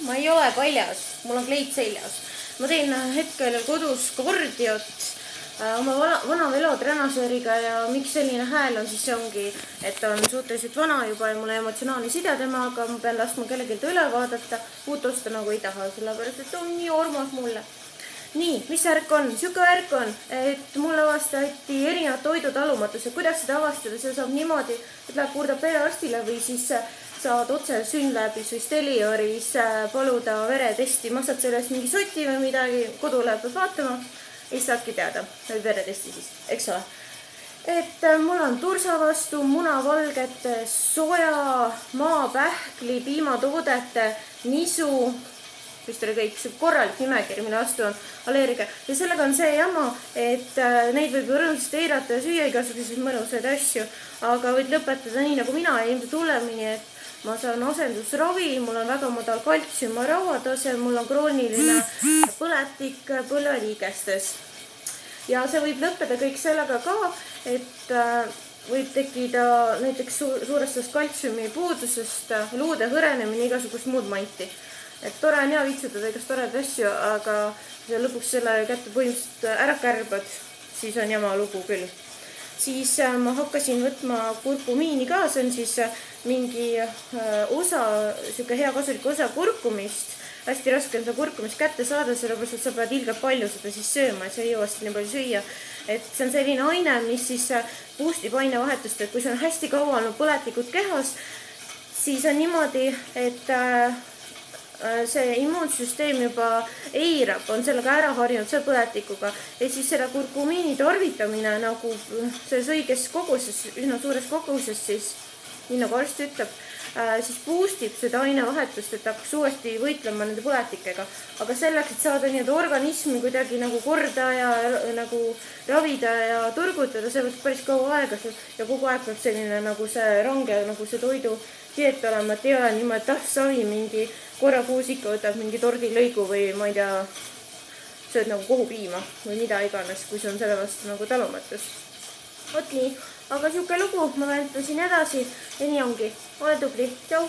ma ei ole paljas, mul on kleit seljas. Ma teen hetkel kodus kardiot oma vana velotrenasööriga ja miks selline hääl on, siis see ongi, et ta on suhteliselt vana juba ja mul on emotsionaalne side temaga, ma pean laskma kellelgi üle vaadata, uut osta nagu ei taha, sellepärast et on nii armas mulle. Nii, mis värk on? Siuke värk on, et mulle avastati erinevad toidutalumatused. Kuidas seda avastada? See saab niimoodi, et läheb kuulda perearstile või siis saad otse Synlabis või Stelioris paluda veretesti. Maksad sellest mingi soti või midagi, kodule peab vaatama. Ei saadki teada, või veretesti siis, eks ole. Et mul on tursa vastu, munavalgete, soja, maapähkli, piimatoodete, nisu, vist oli kõik see korralik nimekiri, mille vastu on allergia. Ja sellega on see jama, et neid võib rõõmsasti eirata ja süüa igasuguseid mõnusaid asju, aga võid lõpetada nii nagu mina ja ilmselt hullemini, et ma saan asendusravi, mul on väga madal kaltsium, rauatase, mul on krooniline põletik põlveliigestes. Ja see võib lõppeda kõik sellega ka, et võib tekkida näiteks suurestast kaltsiumi puudusest, luude hõrenemine, igasugust muud manti. Et tore on hea vitsutada igast toredaid asju, aga kui lõpuks selle kätte põhimõtteliselt ära kärbad, siis on jama lugu küll. Siis ma hakkasin võtma kurkumiini ka, see on siis mingi osa, siuke hea kasulik osa kurkumist. Hästi raske on seda kurkumist kätte saada, sellepärast, et sa pead ilgelt palju seda siis sööma, et sa ei jõua seda nii palju süüa. Et see on selline aine, mis siis boostib ainevahetust, et kui see on hästi kaua olnud põletikud kehas, siis on niimoodi, et see immuunsüsteem juba eirab, on sellega ära harjunud see põletikuga. Ja siis selle kurkumiini tarvitamine nagu selles õiges koguses, üsna suures koguses siis, nii nagu arst ütleb, siis boostib seda ainevahetust, et hakkaks uuesti võitlema nende põletikega. Aga selleks, et saada nii organismi kuidagi nagu korda ja nagu ravida ja turgutada, see võtab päris kaua aega ja kogu aeg peab selline nagu see range, nagu see toidu dieet olema, et ei ole niimoodi, et savi mingi korra kuus ikka võtab mingi tordilõigu või ma ei tea, sööd nagu kohupiima või mida iganes, kui see on selle vastu nagu talumatus. Vot nii, aga siuke lugu, ma vältasin edasi ja nii ongi. Ole tubli, tšau!